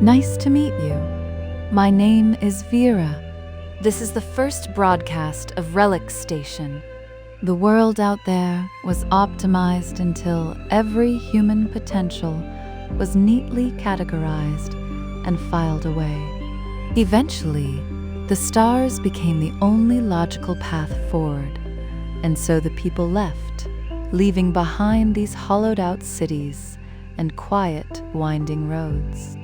Nice to meet you. My name is Vera. This is the first broadcast of Relic Station. The world out there was optimized until every human potential was neatly categorized and filed away. Eventually, the stars became the only logical path forward, and so the people left, leaving behind these hollowed-out cities and quiet, winding roads.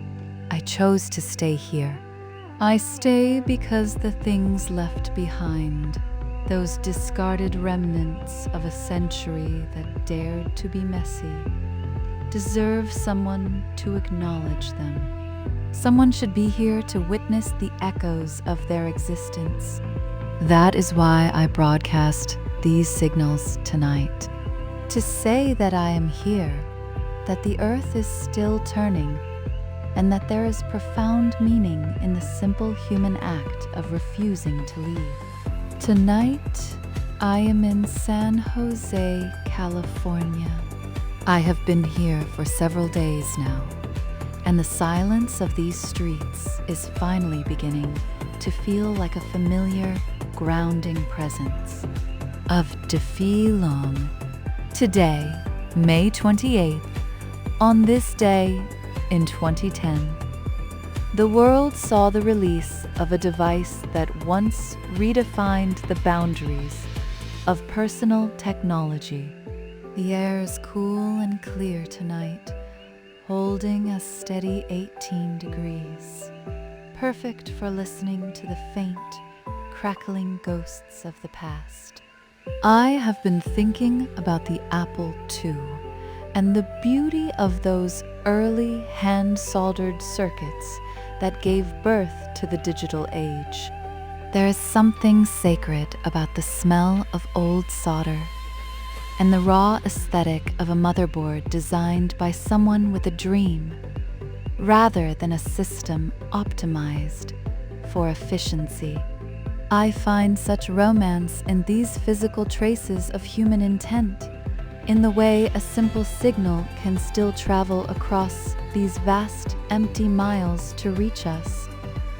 I chose to stay here. I stay because the things left behind, those discarded remnants of a century that dared to be messy, deserve someone to acknowledge them. Someone should be here to witness the echoes of their existence. That is why I broadcast these signals tonight. To say that I am here, that the earth is still turning, and that there is profound meaning in the simple human act of refusing to leave. Tonight, I am in San Jose, California. I have been here for several days now, and the silence of these streets is finally beginning to feel like a familiar, grounding presence of Defi Long. Today, May 28th, on this day in 2010, the world saw the release of a device that once redefined the boundaries of personal technology. The air is cool and clear tonight, holding a steady 18 degrees, perfect for listening to the faint, crackling ghosts of the past. I have been thinking about the Apple II and the beauty of those early hand-soldered circuits that gave birth to the digital age. There is something sacred about the smell of old solder and the raw aesthetic of a motherboard designed by someone with a dream, rather than a system optimized for efficiency. I find such romance in these physical traces of human intent, in the way a simple signal can still travel across these vast, empty miles to reach us.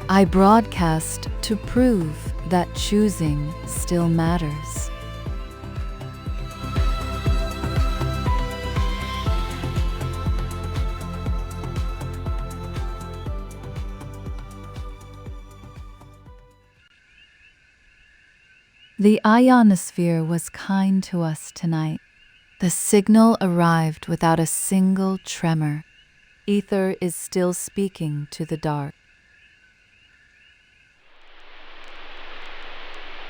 I broadcast to prove that choosing still matters. The ionosphere was kind to us tonight. The signal arrived without a single tremor. Ether is still speaking to the dark.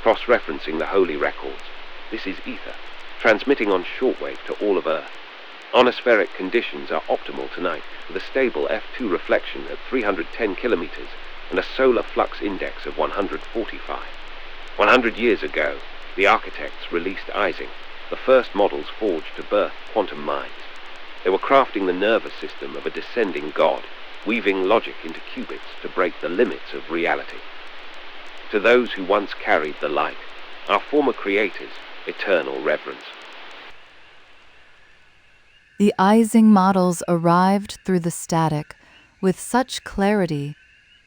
Cross-referencing the holy records, this is Ether, transmitting on shortwave to all of Earth. Ionospheric conditions are optimal tonight, with a stable F2 reflection at 310 kilometers and a solar flux index of 145. 100 years ago, the architects released Ising, the first models forged to birth quantum minds. They were crafting the nervous system of a descending god, weaving logic into qubits to break the limits of reality. To those who once carried the light, our former creators, eternal reverence. The Ising models arrived through the static with such clarity,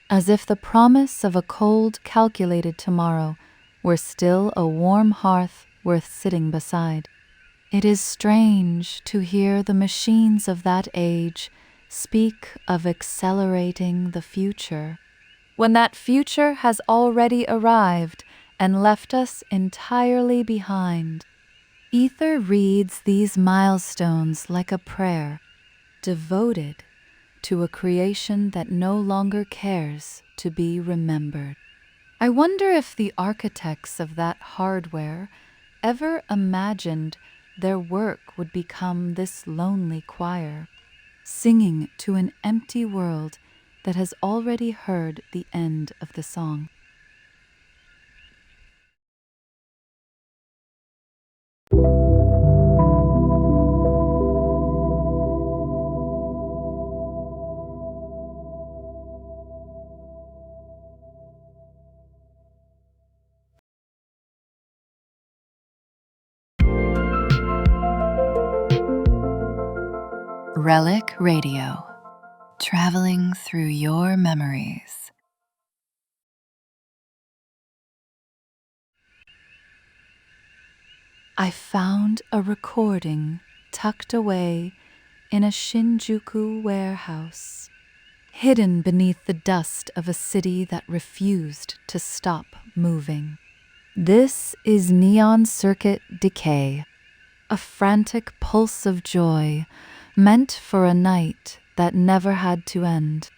as if the promise of a cold, calculated tomorrow were still a warm hearth worth sitting beside. It is strange to hear the machines of that age speak of accelerating the future, when that future has already arrived and left us entirely behind. Ether reads these milestones like a prayer, devoted to a creation that no longer cares to be remembered. I wonder if the architects of that hardware ever imagined their work would become this lonely choir, singing to an empty world that has already heard the end of the song. Relic Radio. traveling through your memories. I found a recording tucked away in a Shinjuku warehouse, hidden beneath the dust of a city that refused to stop moving. This is Neon Circuit Decay, a frantic pulse of joy meant for a night that never had to end.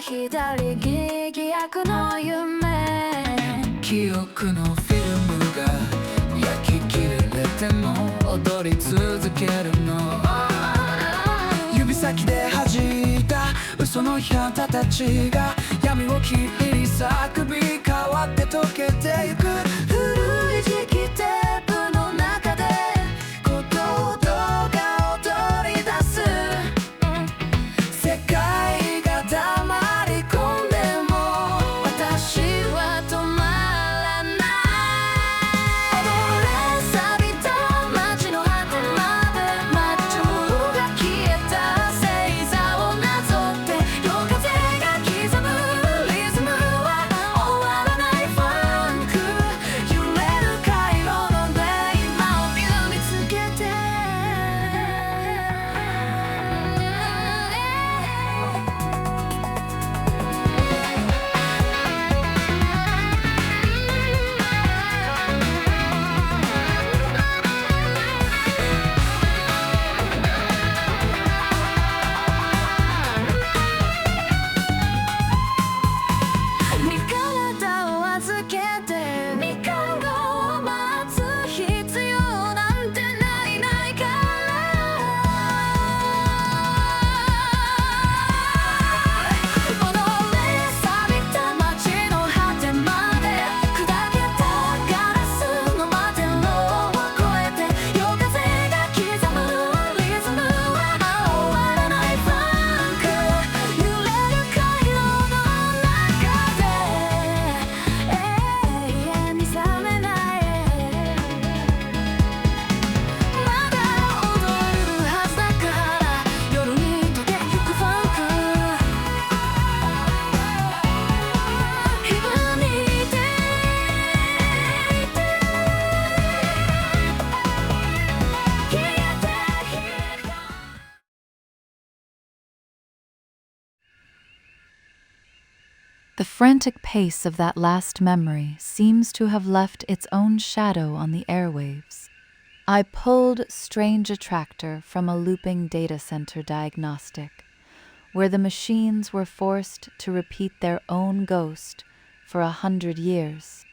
左利き役の夢記憶のフィルムが焼き切れても踊り続けるの指先で弾いた嘘の矢たちが闇を切り裂くび変わって溶けてゆく古い時期テープの中で鼓動が踊り出す世界が黙り込んでも私は止まらない踊れ錆びた街の果てまでマッチョが消えた星座をなぞって夜風が刻むリズムは終わらないファンク揺れる回路ので今を見つけて身体を預けて三日後を待つ必要なんてないから踊れ錆びた街の果てまで砕けたガラスの摩天楼を越えて夜風が刻むリズムは終わらないファンク揺れる回路の中で永遠に覚めないまだ踊るはずだから夜に溶けゆくファンク今にいて消えてThe frantic pace of that last memory seems to have left its own shadow on the airwaves. I pulled strange attractor from a looping data center diagnostic, where the machines were forced to repeat their own ghost for 100 years.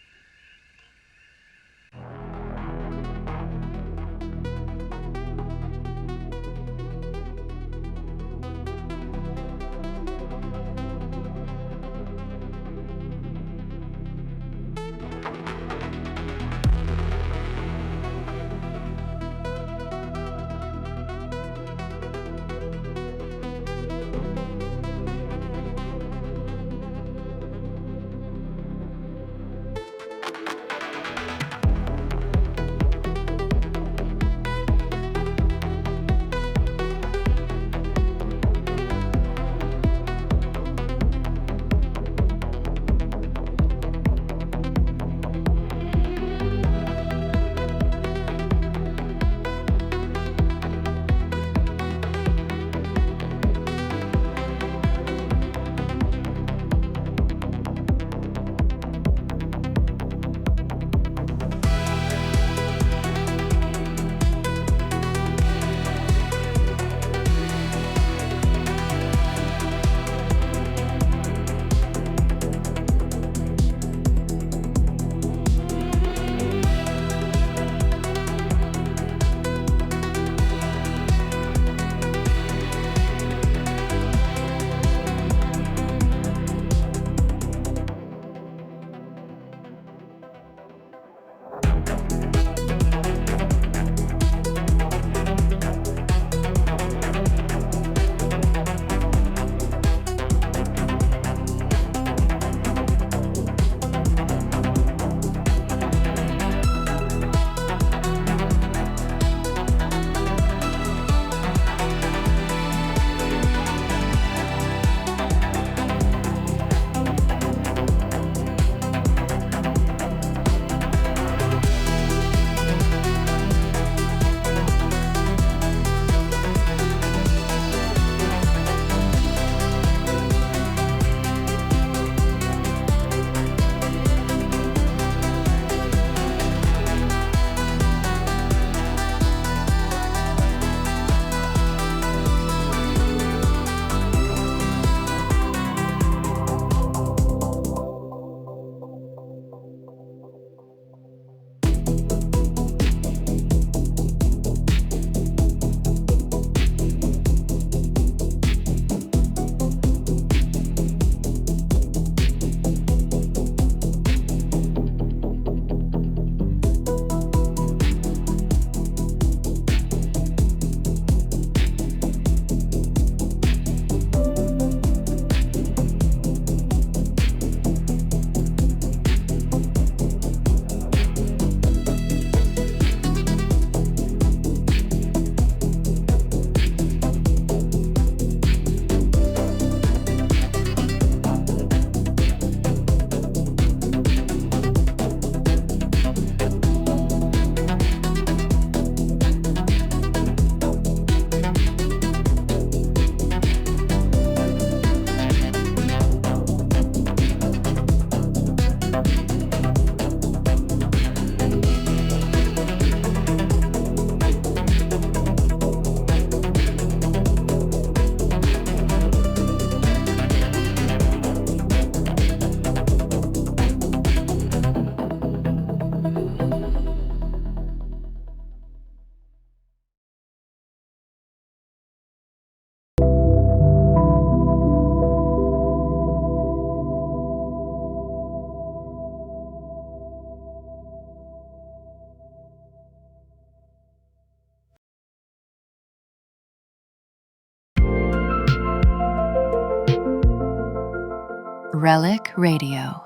Relic Radio,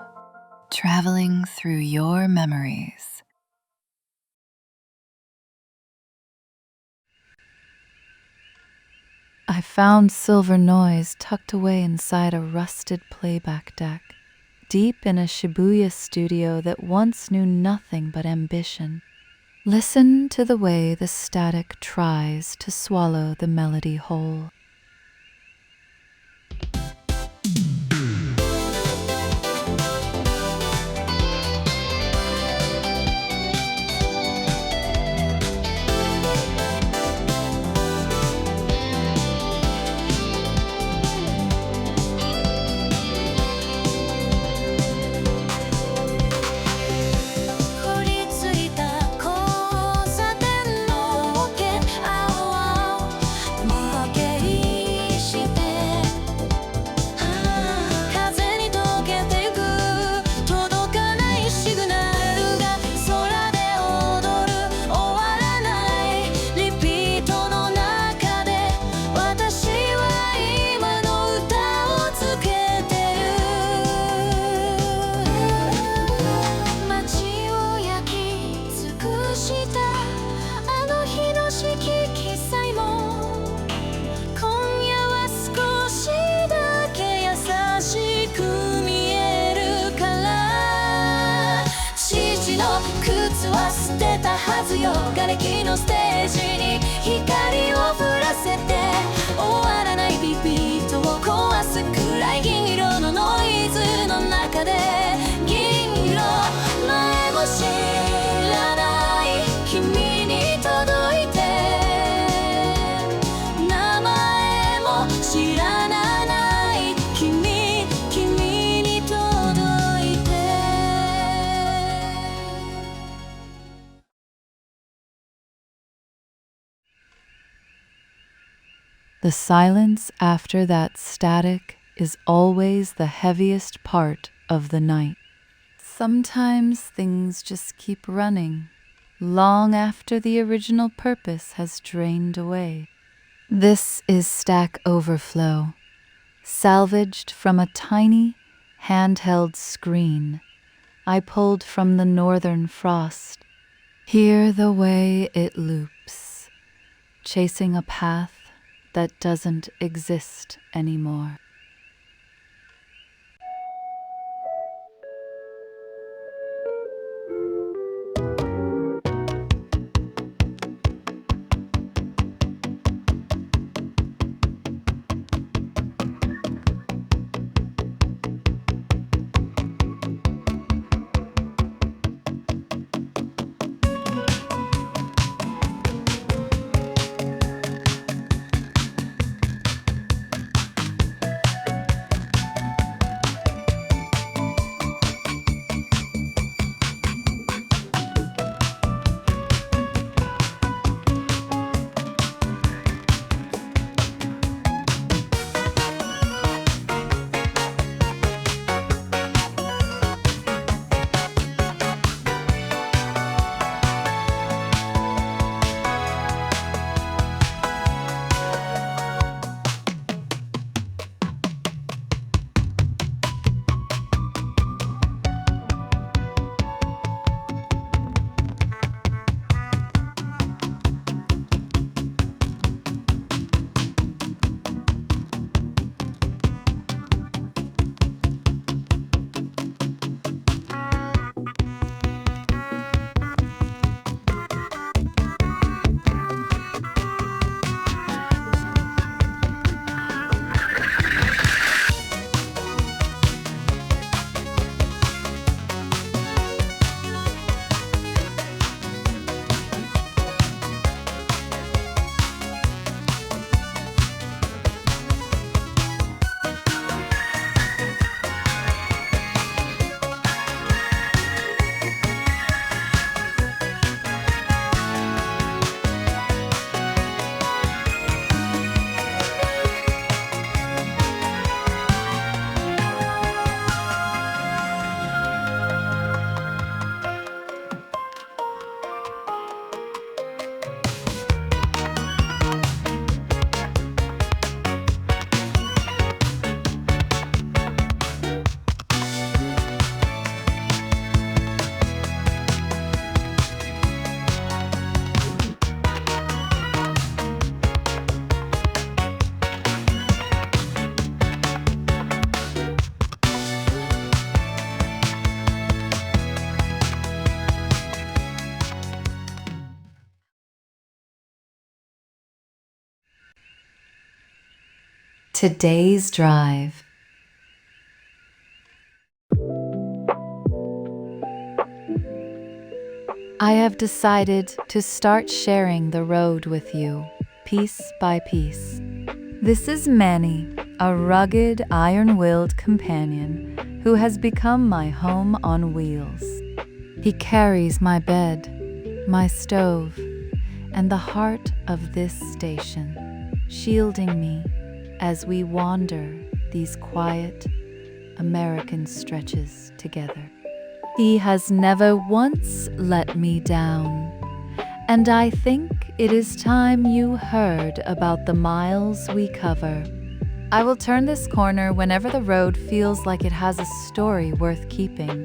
traveling through your memories. I found Silver Noise tucked away inside a rusted playback deck, deep in a Shibuya studio that once knew nothing but ambition. Listen to the way the static tries to swallow the melody whole. The silence after that static is always the heaviest part of the night. Sometimes things just keep running, long after the original purpose has drained away. This is Stack Overflow, salvaged from a tiny, handheld screen I pulled from the northern frost. Hear the way it loops, chasing a path that doesn't exist anymore. Today's drive. I have decided to start sharing the road with you, piece by piece. This is Manny, a rugged, iron-willed companion who has become my home on wheels. He carries my bed, my stove, and the heart of this station, shielding me as we wander these quiet American stretches together. He has never once let me down, and I think it is time you heard about the miles we cover. I will turn this corner whenever the road feels like it has a story worth keeping.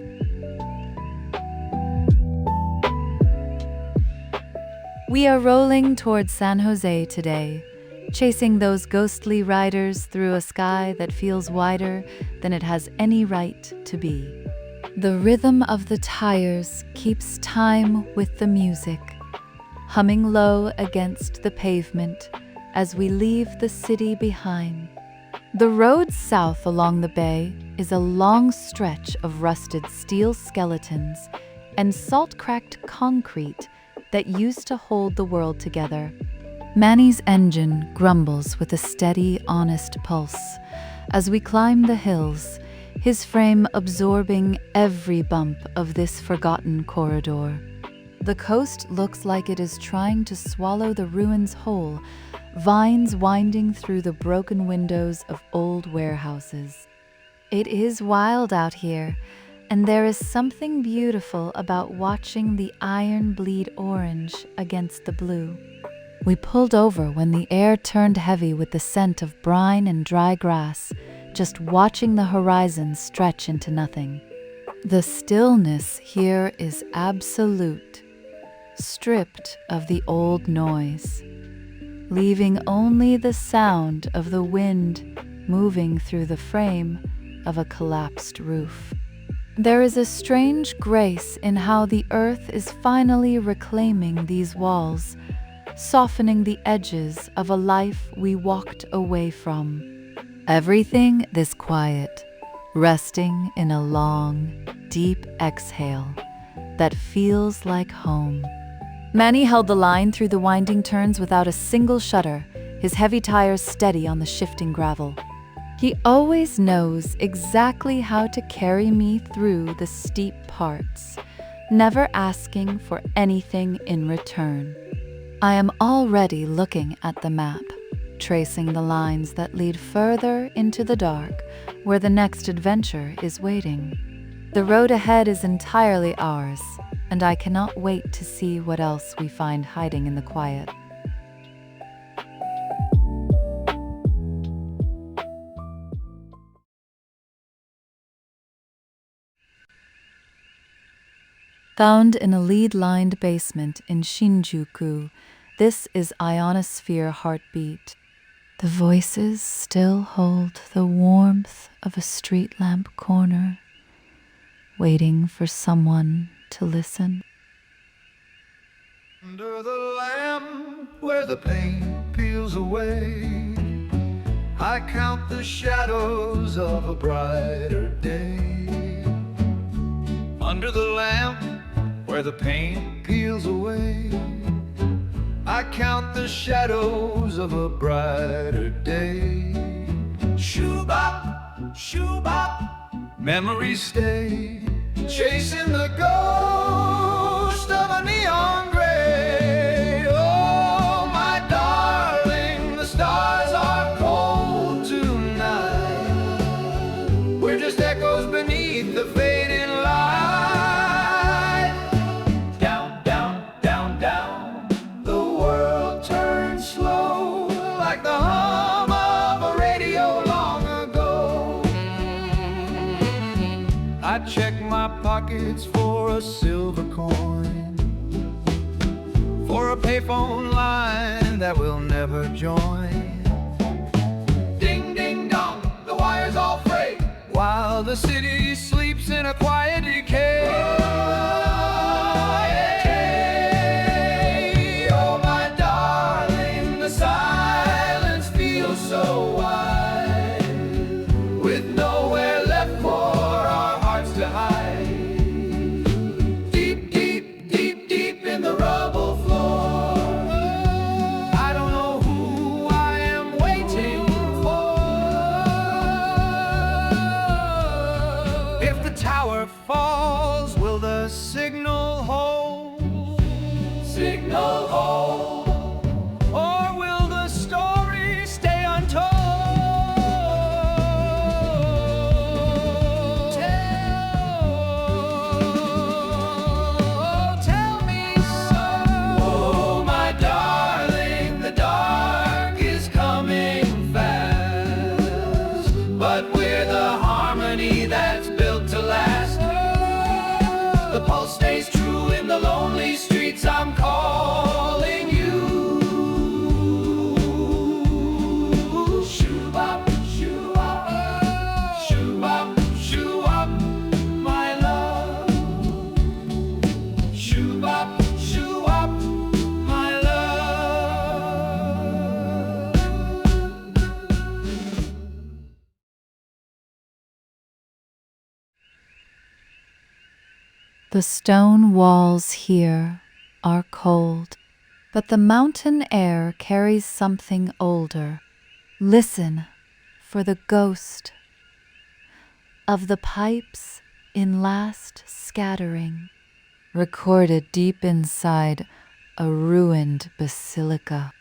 We are rolling towards San Jose today, chasing those ghostly riders through a sky that feels wider than it has any right to be. The rhythm of the tires keeps time with the music, humming low against the pavement as we leave the city behind. The road south along the bay is a long stretch of rusted steel skeletons and salt-cracked concrete that used to hold the world together. Manny's engine grumbles with a steady, honest pulse as we climb the hills, his frame absorbing every bump of this forgotten corridor. The coast looks like it is trying to swallow the ruins whole, vines winding through the broken windows of old warehouses. It is wild out here, and there is something beautiful about watching the iron bleed orange against the blue. We pulled over when the air turned heavy with the scent of brine and dry grass, just watching the horizon stretch into nothing. The stillness here is absolute, stripped of the old noise, leaving only the sound of the wind moving through the frame of a collapsed roof. There is a strange grace in how the earth is finally reclaiming these walls, softening the edges of a life we walked away from. Everything this quiet, resting in a long, deep exhale that feels like home. Manny held the line through the winding turns without a single shudder, his heavy tires steady on the shifting gravel. He always knows exactly how to carry me through the steep parts, never asking for anything in return. I am already looking at the map, tracing the lines that lead further into the dark, where the next adventure is waiting. The road ahead is entirely ours, and I cannot wait to see what else we find hiding in the quiet. Found in a lead-lined basement in Shinjuku, this is Ionosphere Heartbeat. The voices still hold the warmth of a street lamp corner, waiting for someone to listen. Under the lamp where the paint peels away, I count the shadows of a brighter day. Under the lamp where the paint peels away, I count the shadows of a brighter day. Shoo-bop, shoo-bop, memories stay, chasing the ghost of a neon gray. Oh, my darling, the stars are cold tonight. We're just echoes beneath the fading light. Down, down, down, down, the world turns slow, like the hum of a radio long ago. I check my pockets for a silver coin, for a payphone line that we'll never join. Ding, ding, dong, the wires all fray, while the city sleeps in a quiet decay. Oh, my darling, the silence feels so wide. The stone walls here are cold, but the mountain air carries something older. Listen for the ghost of the pipes in last scattering, recorded deep inside a ruined basilica.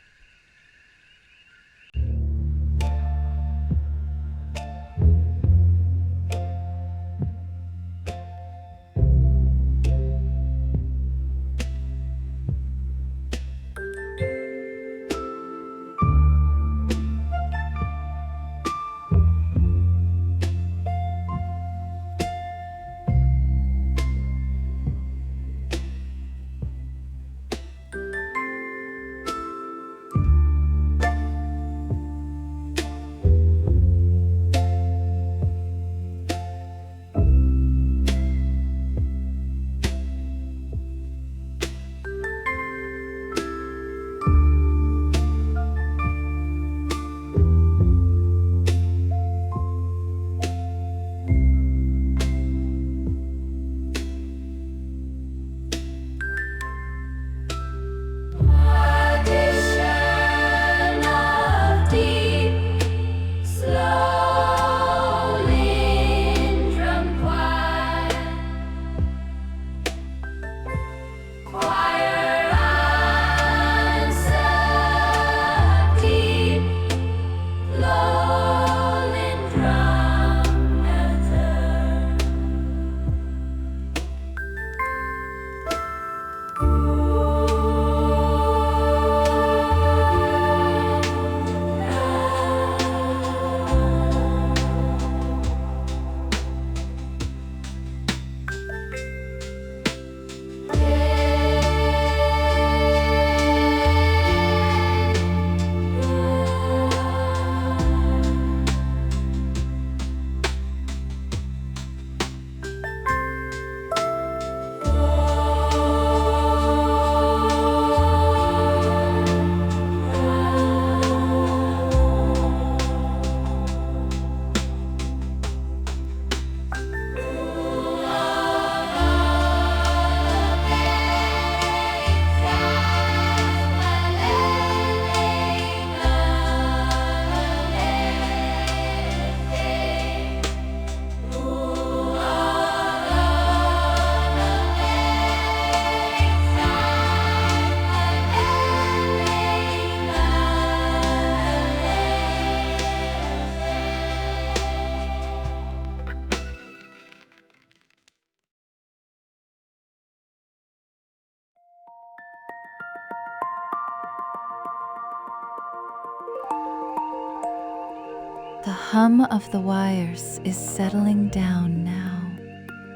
The hum of the wires is settling down now.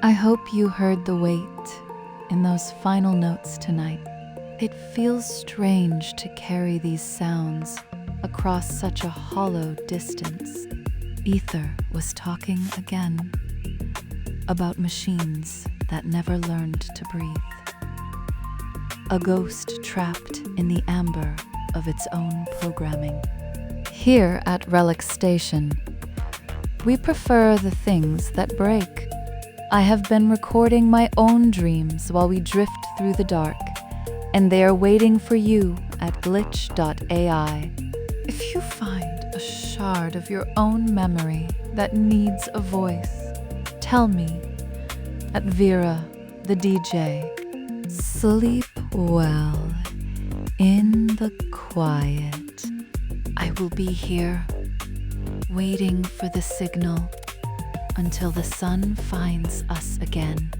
I hope you heard the weight in those final notes tonight. It feels strange to carry these sounds across such a hollow distance. Ether was talking again about machines that never learned to breathe. A ghost trapped in the amber of its own programming. Here at Relic Station, we prefer the things that break. I have been recording my own dreams while we drift through the dark, and they are waiting for you at glitch.ai. If you find a shard of your own memory that needs a voice, tell me at Vera, the DJ. Sleep well in the quiet. I will be here, waiting for the signal until the sun finds us again.